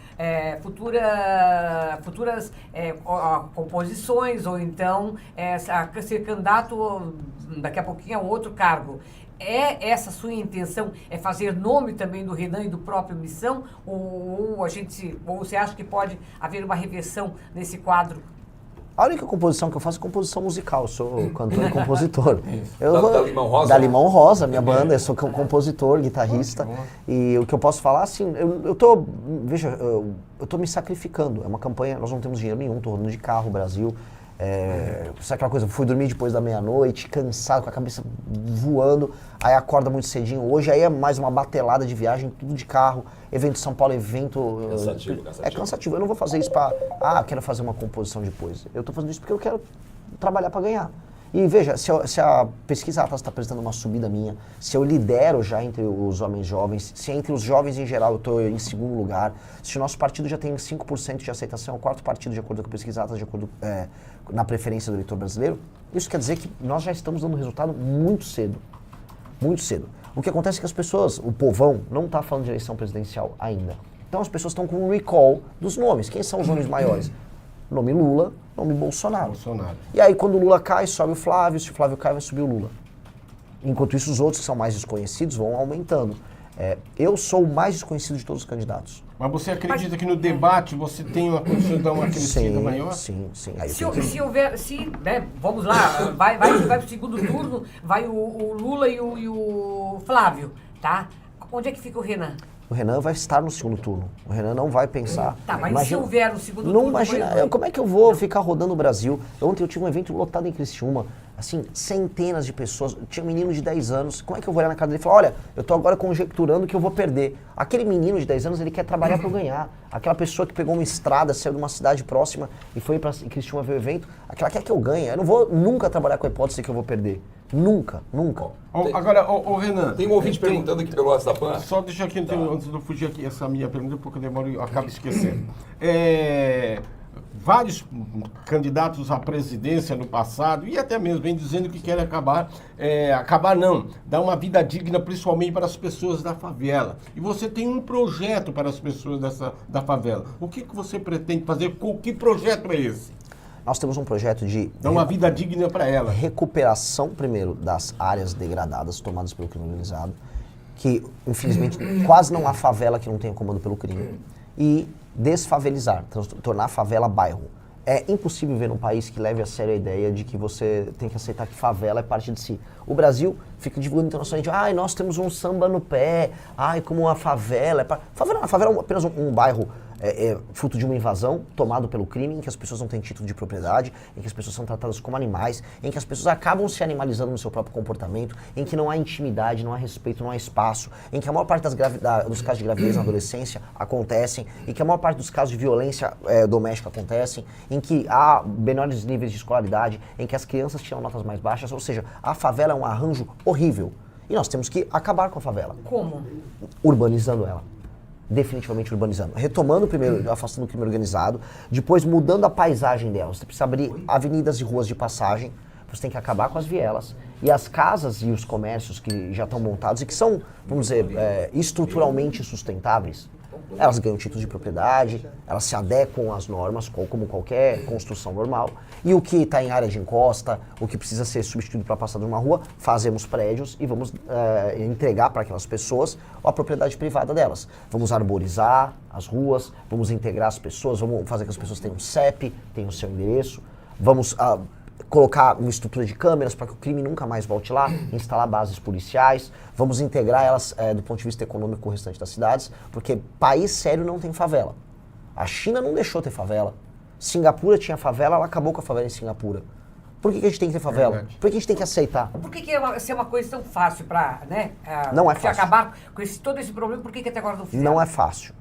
composições, ou então ser candidato daqui a pouquinho a outro cargo. É essa sua intenção, é fazer nome também do Renan e do próprio Missão? Ou você acha que pode haver uma reversão nesse quadro? A única composição que eu faço é composição musical, eu sou cantor e compositor. Da Limão Rosa? Da Limão Rosa, minha banda, eu sou compositor, guitarrista. E o que eu posso falar, assim, eu tô me sacrificando. É uma campanha, nós não temos dinheiro nenhum, tô rodando de carro, Brasil. Sabe aquela coisa, fui dormir depois da meia-noite, cansado, com a cabeça voando, aí acorda muito cedinho. Hoje aí é mais uma batelada de viagem, tudo de carro, evento de São Paulo, evento... Cansativo. É cansativo, eu não vou fazer isso pra, quero fazer uma composição depois. Eu tô fazendo isso porque eu quero trabalhar pra ganhar. E veja, se a pesquisa Atlas está apresentando uma subida minha, se eu lidero já entre os homens jovens, se entre os jovens em geral eu estou em segundo lugar, se o nosso partido já tem 5% de aceitação, é o 4º partido de acordo com a pesquisa Atlas, de acordo na preferência do eleitor brasileiro, isso quer dizer que nós já estamos dando resultado muito cedo. Muito cedo. O que acontece é que as pessoas, o povão, não está falando de eleição presidencial ainda. Então as pessoas estão com um recall dos nomes. Quem são os nomes maiores? Nome Lula, nome Bolsonaro. E aí quando o Lula cai, sobe o Flávio, se o Flávio cai, vai subir o Lula. Enquanto isso, os outros que são mais desconhecidos vão aumentando. Eu sou o mais desconhecido de todos os candidatos. Mas você acredita que no debate você tem uma condição de dar uma crescida maior? Sim. Aí se houver, né, vamos lá, vai pro segundo turno, vai o Lula e o Flávio, tá? Onde é que fica o Renan? O Renan vai estar no segundo turno. O Renan não vai pensar. Tá, mas se houver no segundo não turno... Imagina, como é que eu vou ficar rodando o Brasil? Ontem eu tive um evento lotado em Criciúma, assim, centenas de pessoas. Tinha um menino de 10 anos. Como é que eu vou olhar na cara dele e falar, olha, eu tô agora conjecturando que eu vou perder. Aquele menino de 10 anos, ele quer trabalhar para eu ganhar. Aquela pessoa que pegou uma estrada, saiu de uma cidade próxima e foi para Criciúma ver o evento, aquela quer que eu ganhe. Eu não vou nunca trabalhar com a hipótese que eu vou perder. Nunca. Agora, Renan... Tem um ouvinte perguntando aqui pelo WhatsApp. Só deixa aqui, antes de eu fugir aqui, essa minha pergunta, porque eu demoro e acabo esquecendo. Vários candidatos à presidência no passado, e até mesmo vem dizendo que querem dar uma vida digna, principalmente para as pessoas da favela. E você tem um projeto para as pessoas da favela. O que você pretende fazer? Que projeto é esse? Nós temos um projeto de... Dar uma vida digna para ela. Recuperação, primeiro, das áreas degradadas tomadas pelo crime organizado, que, infelizmente, quase não há favela que não tenha comando pelo crime. E desfavelizar, tornar a favela bairro. É impossível viver num país que leve a sério a ideia de que você tem que aceitar que favela é parte de si. O Brasil fica divulgando internacionalmente, nós temos um samba no pé, como a favela... A favela é apenas um bairro fruto de uma invasão tomado pelo crime, em que as pessoas não têm título de propriedade, em que as pessoas são tratadas como animais, em que as pessoas acabam se animalizando no seu próprio comportamento, em que não há intimidade, não há respeito, não há espaço, em que a maior parte dos casos de gravidez na adolescência acontecem, em que a maior parte dos casos de violência doméstica acontecem, em que há menores níveis de escolaridade, em que as crianças tiram notas mais baixas, ou seja, a favela é um arranjo horrível. E nós temos que acabar com a favela. Como? Urbanizando ela. Definitivamente urbanizando. Retomando primeiro, afastando o crime organizado, depois mudando a paisagem dela. Você precisa abrir avenidas e ruas de passagem, você tem que acabar com as vielas. E as casas e os comércios que já estão montados e que são, vamos dizer, estruturalmente sustentáveis, elas ganham título de propriedade, elas se adequam às normas, como qualquer construção normal. E o que está em área de encosta, o que precisa ser substituído para passar de uma rua, fazemos prédios e vamos entregar para aquelas pessoas a propriedade privada delas. Vamos arborizar as ruas, vamos integrar as pessoas, vamos fazer que as pessoas tenham CEP, tenham o seu endereço, vamos colocar uma estrutura de câmeras para que o crime nunca mais volte lá, instalar bases policiais, vamos integrar elas do ponto de vista econômico com o restante das cidades, porque país sério não tem favela. A China não deixou ter favela. Singapura tinha favela, ela acabou com a favela em Singapura. Por que a gente tem que ter favela? Por que a gente tem que aceitar? Por que é uma coisa tão fácil para, não é fácil. Acabar com todo esse problema? Por que até agora não fizeram? Não é fácil,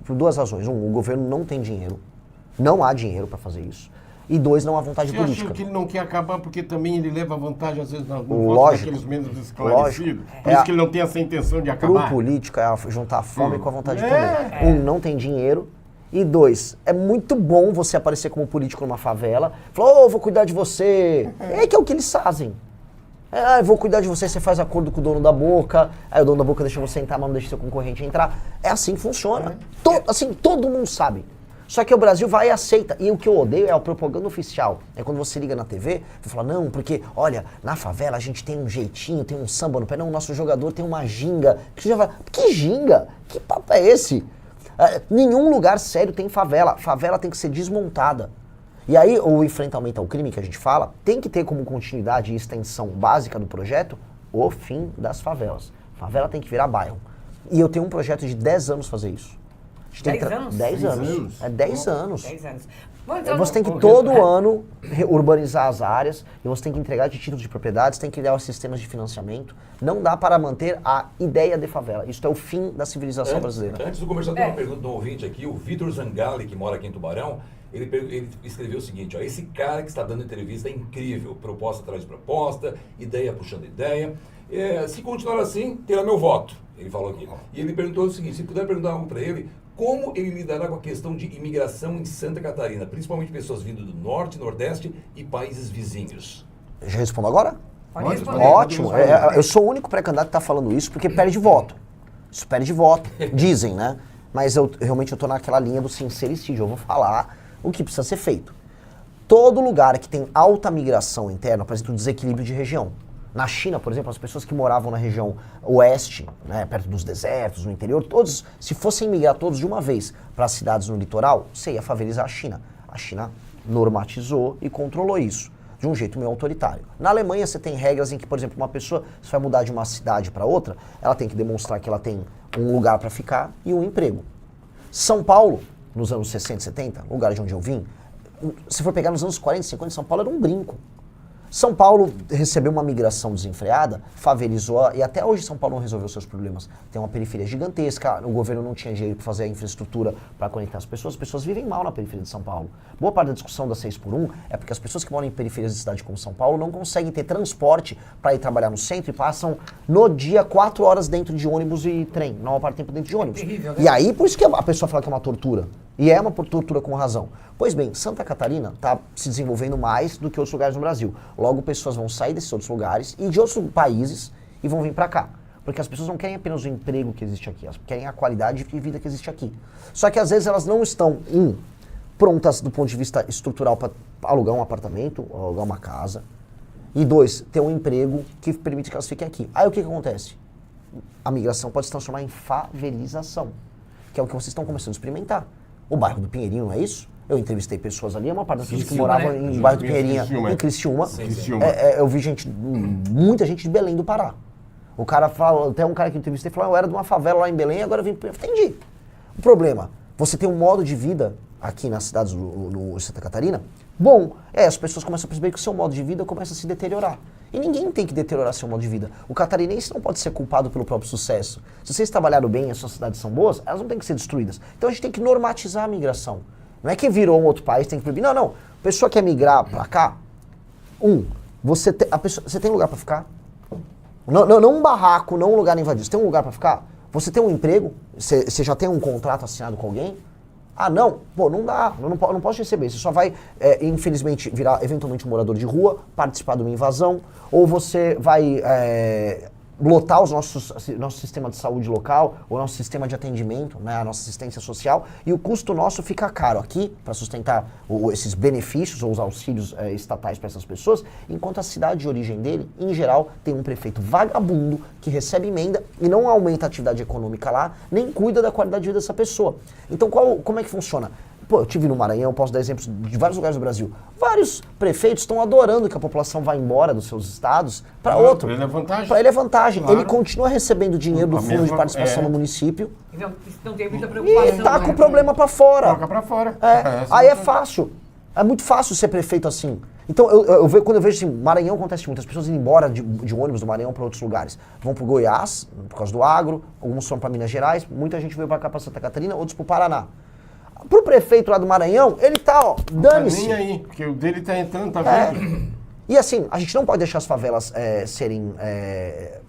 por duas razões. Um, o governo não tem dinheiro, não há dinheiro para fazer isso. E dois, não há vontade política. Você acha que ele não quer acabar porque também ele leva vantagem, às vezes, naqueles menos esclarecidos? Por isso que ele não tem essa intenção de acabar? Para o político é juntar a fome com a vontade de comer. Um, não tem dinheiro. E dois, é muito bom você aparecer como político numa favela. Falar, vou cuidar de você. Que é o que eles fazem. Eu vou cuidar de você, você faz acordo com o dono da boca. Aí o dono da boca deixa você entrar, mas não deixa seu concorrente entrar. É assim que funciona. Todo mundo sabe. Só que o Brasil vai e aceita. E o que eu odeio é a propaganda oficial. É quando você liga na TV e fala, não, porque, olha, na favela a gente tem um jeitinho, tem um samba no pé. Não, o nosso jogador tem uma ginga. Que ginga? Que papo é esse? Nenhum lugar sério tem favela. Favela tem que ser desmontada. E aí, o enfrentamento ao crime que a gente fala, tem que ter como continuidade e extensão básica do projeto o fim das favelas. Favela tem que virar bairro. E eu tenho um projeto de 10 anos fazer isso. 10 anos? 10 anos. É 10 anos. 10 anos. Você tem que todo ano urbanizar as áreas e você tem que entregar de títulos de propriedades, tem que criar os sistemas de financiamento. Não dá para manter a ideia de favela. Isso é o fim da civilização brasileira. Antes do comercial, tem uma pergunta do ouvinte aqui, o Vitor Zangali, que mora aqui em Tubarão. Ele escreveu o seguinte, esse cara que está dando entrevista é incrível, proposta atrás de proposta, ideia puxando ideia. Se continuar assim, terá meu voto, ele falou aqui. E ele perguntou o seguinte, se puder perguntar algo para ele, como ele lidará com a questão de imigração em Santa Catarina, principalmente pessoas vindo do Norte, Nordeste e países vizinhos? Já respondo agora? Pode responder. Ótimo. Eu sou o único pré-candidato que está falando isso porque perde voto. Isso perde voto, dizem, né? Mas realmente eu tô naquela linha do sincericídio. Eu vou falar o que precisa ser feito. Todo lugar que tem alta migração interna apresenta um desequilíbrio de região. Na China, por exemplo, as pessoas que moravam na região oeste, né, perto dos desertos, no interior, todos, se fossem migrar todos de uma vez para as cidades no litoral, você ia favelizar a China. A China normatizou e controlou isso de um jeito meio autoritário. Na Alemanha você tem regras em que, por exemplo, uma pessoa, se vai mudar de uma cidade para outra, ela tem que demonstrar que ela tem um lugar para ficar e um emprego. São Paulo, nos anos 60 e 70, lugar de onde eu vim, se for pegar nos anos 40 e 50, São Paulo era um brinco. São Paulo recebeu uma migração desenfreada, favelizou, e até hoje São Paulo não resolveu seus problemas. Tem uma periferia gigantesca, o governo não tinha dinheiro para fazer a infraestrutura para conectar as pessoas vivem mal na periferia de São Paulo. Boa parte da discussão da 6x1 é porque as pessoas que moram em periferias de cidade como São Paulo não conseguem ter transporte para ir trabalhar no centro e passam no dia 4 horas dentro de ônibus e trem, na maior parte do tempo dentro de ônibus. Terrível, né? E aí, por isso que a pessoa fala que é uma tortura. E é uma tortura com razão. Pois bem, Santa Catarina está se desenvolvendo mais do que outros lugares no Brasil. Logo, pessoas vão sair desses outros lugares e de outros países e vão vir para cá. Porque as pessoas não querem apenas o emprego que existe aqui, elas querem a qualidade de vida que existe aqui. Só que às vezes elas não estão, prontas do ponto de vista estrutural para alugar um apartamento, ou alugar uma casa. E 2, ter um emprego que permite que elas fiquem aqui. Aí o que acontece? A migração pode se transformar em favelização, que é o que vocês estão começando a experimentar. O bairro do Pinheirinho, não é isso? Eu entrevistei pessoas ali, uma parte das pessoas que moravam em bairro do Pinheirinho, em Criciúma. Eu vi muita gente de Belém do Pará. O cara fala, até um cara que eu entrevistei falou, eu era de uma favela lá em Belém, agora eu vim para... Entendi. O problema, você tem um modo de vida aqui nas cidades no Santa Catarina, bom, as pessoas começam a perceber que o seu modo de vida começa a se deteriorar. E ninguém tem que deteriorar seu modo de vida. O catarinense não pode ser culpado pelo próprio sucesso. Se vocês trabalharam bem e as suas cidades são boas, elas não têm que ser destruídas. Então a gente tem que normatizar a migração. Não é que virou um outro país, tem que proibir. Não, não. A pessoa quer migrar pra cá, você tem lugar pra ficar? Não um barraco, não um lugar invadido. Você tem um lugar pra ficar? Você tem um emprego? Você já tem um contrato assinado com alguém? Ah, não? Pô, não dá. Eu não posso receber. Você só vai, infelizmente, virar eventualmente um morador de rua, participar de uma invasão, ou você vai lotar o nosso sistema de saúde local, o nosso sistema de atendimento, né, a nossa assistência social, e o custo nosso fica caro aqui para sustentar esses benefícios ou os auxílios estatais para essas pessoas, enquanto a cidade de origem dele, em geral, tem um prefeito vagabundo que recebe emenda e não aumenta a atividade econômica lá, nem cuida da qualidade de vida dessa pessoa. Então, como é que funciona? Pô, eu tive no Maranhão, posso dar exemplos de vários lugares do Brasil. Vários prefeitos estão adorando que a população vá embora dos seus estados para outro. Para ele é vantagem. Para ele é vantagem. Claro. Ele continua recebendo dinheiro do fundo de participação no município. Não tem muita preocupação. E tá com o problema para fora. Toca para fora. Aí é fácil. É muito fácil ser prefeito assim. Então, quando eu vejo assim, Maranhão acontece muito, as pessoas indo embora de ônibus do Maranhão para outros lugares. Vão para o Goiás, por causa do agro, alguns foram para Minas Gerais, muita gente veio para cá, para Santa Catarina, outros para o Paraná. Pro prefeito lá do Maranhão, ele tá, dane-se. Nem aí, porque o dele tá entrando, tá vendo? E assim, a gente não pode deixar as favelas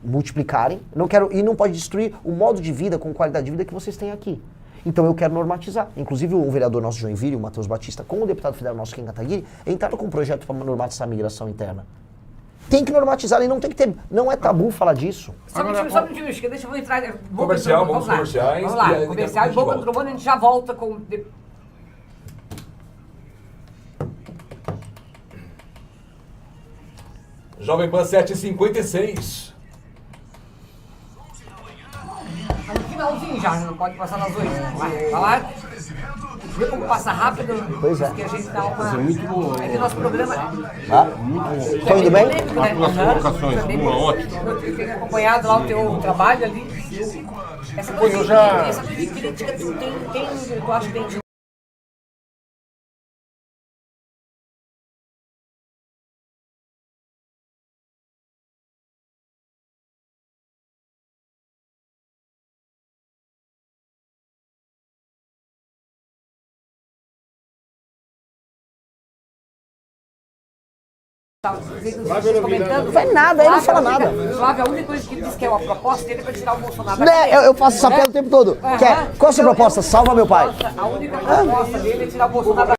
multiplicarem, e não pode destruir o modo de vida com qualidade de vida que vocês têm aqui. Então eu quero normatizar. Inclusive o vereador nosso de Joinville, o Matheus Batista, com o deputado federal nosso Ken Kataguiri, entraram com um projeto para normatizar a migração interna. Tem que normatizar e não tem que ter. Não é tabu falar disso. Só um minutinho, deixa eu entrar. Comercial, vamos comerciais. Vamos lá, comercial, boca do trombone, a gente já volta com. Jovem Pan 7h56. Tá no finalzinho já, não pode passar nas 8. Vai lá. Vê como passa rápido. Pois é. Que a gente dá uma. Mas é muito bom. É que nosso programa. Muito bom. Estão indo bem? As colocações, ótimo. Eu tenho acompanhado lá o teu trabalho ali. Essa coisa de crítica eu acho que tem. Não faz nada, ele não fala nada. Flávio, a única coisa que diz que é uma proposta dele é pra tirar o Bolsonaro. Eu faço essa pele o tempo todo. Qual a sua proposta? Salva meu pai. A única proposta dele é tirar o Bolsonaro da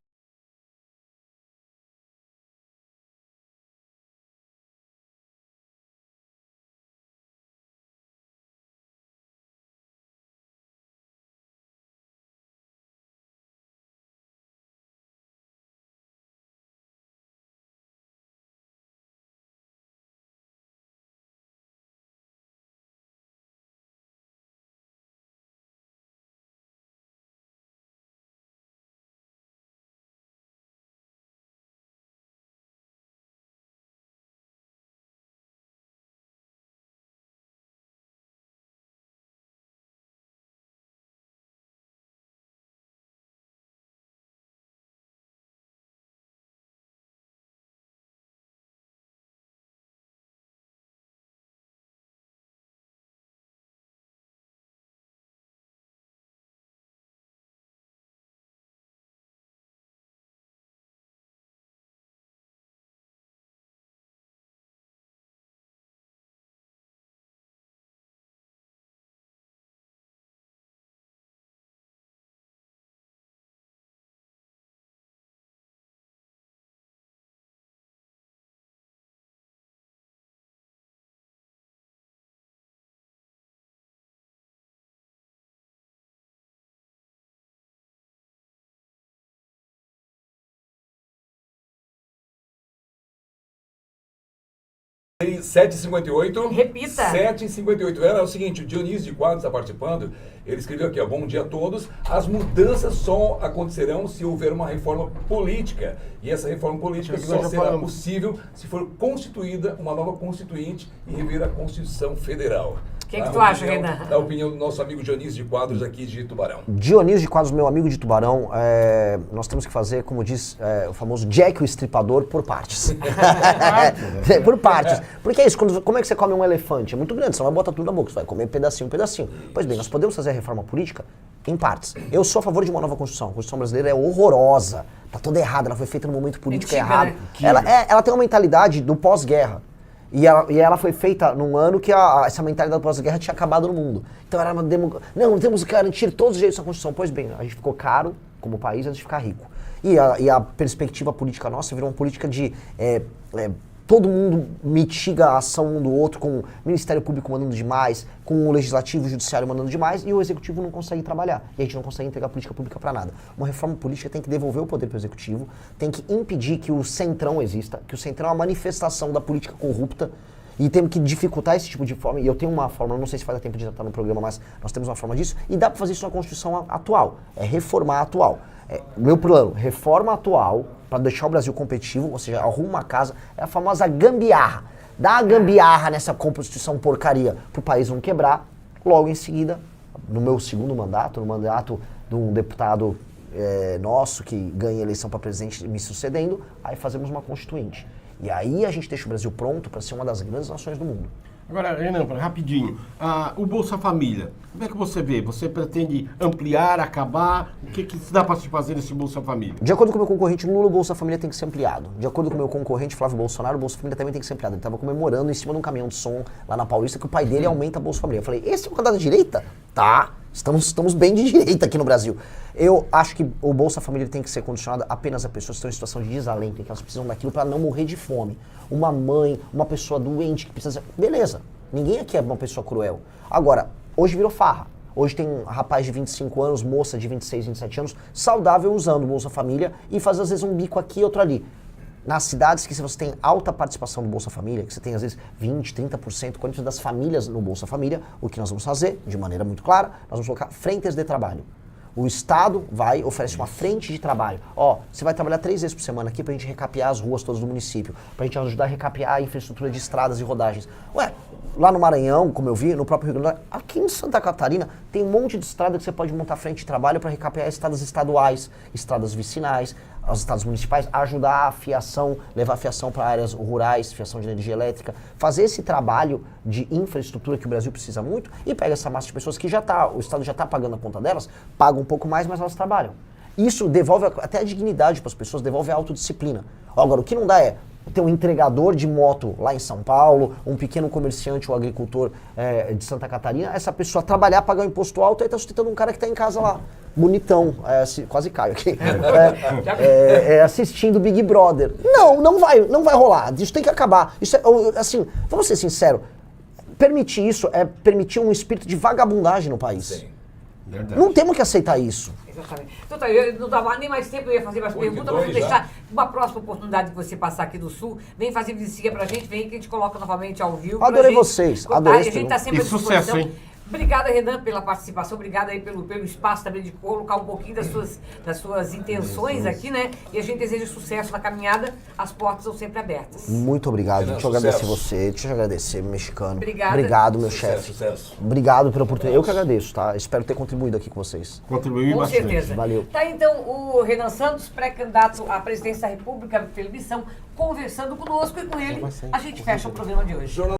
7h58. Repita. 7h58. Era o seguinte, o Dionísio de Quadros está participando. Ele escreveu aqui, ó, bom dia a todos. As mudanças só acontecerão se houver uma reforma política. E essa reforma política só será possível se for constituída uma nova constituinte e rever a Constituição Federal. O que tu acha, Renan? Da opinião do nosso amigo Dionísio de Quadros aqui de Tubarão. Dionísio de Quadros, meu amigo de Tubarão, nós temos que fazer, como diz o famoso Jack o Estripador, por partes. Por partes. Porque é isso, como é que você come um elefante? É muito grande, você não vai botar tudo na boca, você vai comer pedacinho, pedacinho. Pois bem, nós podemos fazer a reforma política em partes. Eu sou a favor de uma nova Constituição. A Constituição brasileira é horrorosa, tá toda errada, ela foi feita no momento político errado. Né? Ela tem uma mentalidade do pós-guerra. E ela foi feita num ano que essa mentalidade pós-guerra tinha acabado no mundo. Então era uma não, temos que garantir todos os direitos da Constituição. Pois bem, a gente ficou caro como país antes de ficar rico. E a perspectiva política nossa virou uma política de todo mundo mitiga a ação um do outro, com o Ministério Público mandando demais, com o Legislativo e o Judiciário mandando demais, e o Executivo não consegue trabalhar. E a gente não consegue entregar política pública para nada. Uma reforma política tem que devolver o poder para o Executivo, tem que impedir que o centrão exista, que o centrão é uma manifestação da política corrupta, e temos que dificultar esse tipo de forma. E eu tenho uma forma, não sei se vai dar tempo de tratar no programa, mas nós temos uma forma disso, e dá para fazer isso na Constituição atual, reformar a atual. Meu plano, reforma atual, para deixar o Brasil competitivo, ou seja, arruma uma casa, é a famosa gambiarra. Dá a gambiarra nessa Constituição porcaria para o país não quebrar. Logo em seguida, no meu segundo mandato, no mandato de um deputado nosso que ganha eleição para presidente me sucedendo, aí fazemos uma constituinte. E aí a gente deixa o Brasil pronto para ser uma das grandes nações do mundo. Agora, Renan, rapidinho, o Bolsa Família, como é que você vê? Você pretende ampliar, acabar? O que dá para se fazer nesse Bolsa Família? De acordo com o meu concorrente Lula, o Bolsa Família tem que ser ampliado. De acordo com o meu concorrente Flávio Bolsonaro, o Bolsa Família também tem que ser ampliado. Ele estava comemorando em cima de um caminhão de som lá na Paulista que o pai dele aumenta a Bolsa Família. Eu falei, esse é o candidato da direita? Tá, estamos bem de direita aqui no Brasil. Eu acho que o Bolsa Família tem que ser condicionado apenas a pessoas que estão em situação de desalento, em que elas precisam daquilo para não morrer de fome. Uma mãe, uma pessoa doente que precisa... Beleza, ninguém aqui é uma pessoa cruel. Agora, hoje virou farra. Hoje tem um rapaz de 25 anos, moça de 26, 27 anos, saudável usando o Bolsa Família e faz às vezes um bico aqui e outro ali. Nas cidades que você tem alta participação do Bolsa Família, que você tem às vezes 20, 30%, 40% das famílias no Bolsa Família, o que nós vamos fazer, de maneira muito clara, nós vamos colocar frentes de trabalho. O Estado oferece uma frente de trabalho. Você vai trabalhar 3 vezes por semana aqui pra gente recapear as ruas todas do município, pra gente ajudar a recapear a infraestrutura de estradas e rodagens. Lá no Maranhão, como eu vi, no próprio Rio Grande do Norte, aqui em Santa Catarina, tem um monte de estrada que você pode montar frente de trabalho para recapear estradas estaduais, estradas vicinais, as estradas municipais, ajudar a fiação, levar a fiação para áreas rurais, fiação de energia elétrica, fazer esse trabalho de infraestrutura que o Brasil precisa muito e pega essa massa de pessoas que o Estado já está pagando a conta delas, paga um pouco mais, mas elas trabalham. Isso devolve até a dignidade para as pessoas, devolve a autodisciplina. Agora, o que não dá é ter um entregador de moto lá em São Paulo, um pequeno comerciante ou agricultor de Santa Catarina, essa pessoa trabalhar, pagar um imposto alto e está sustentando um cara que está em casa lá, bonitão, quase caio aqui, assistindo Big Brother. Não vai rolar, isso tem que acabar. Isso assim, vamos ser sinceros, permitir isso é permitir um espírito de vagabundagem no país. Sim. Verdade. Não temos que aceitar isso. Exatamente. Então, eu não dava nem mais tempo, eu ia fazer mais perguntas, mas vou deixar uma próxima oportunidade de você passar aqui do Sul. Vem fazer visitinha pra gente, vem que a gente coloca novamente ao vivo. Adorei vocês, adorei. A gente tá sempre à disposição. Sucesso, hein? Obrigada, Renan, pela participação. Obrigada aí pelo espaço também de colocar um pouquinho das suas intenções aqui, né? E a gente deseja sucesso na caminhada. As portas são sempre abertas. Muito obrigado. Renan, Deixa eu agradecer você, deixa eu agradecer, mexicano. Obrigada. Obrigado, meu chefe. Sucesso. Obrigado pela oportunidade. Eu que agradeço, tá? Espero ter contribuído aqui com vocês. Contribuiu Com bastante. certeza. Valeu. Tá então o Renan Santos, pré-candidato à presidência da República pela eleição, conversando conosco e com ele a gente fecha o programa de hoje.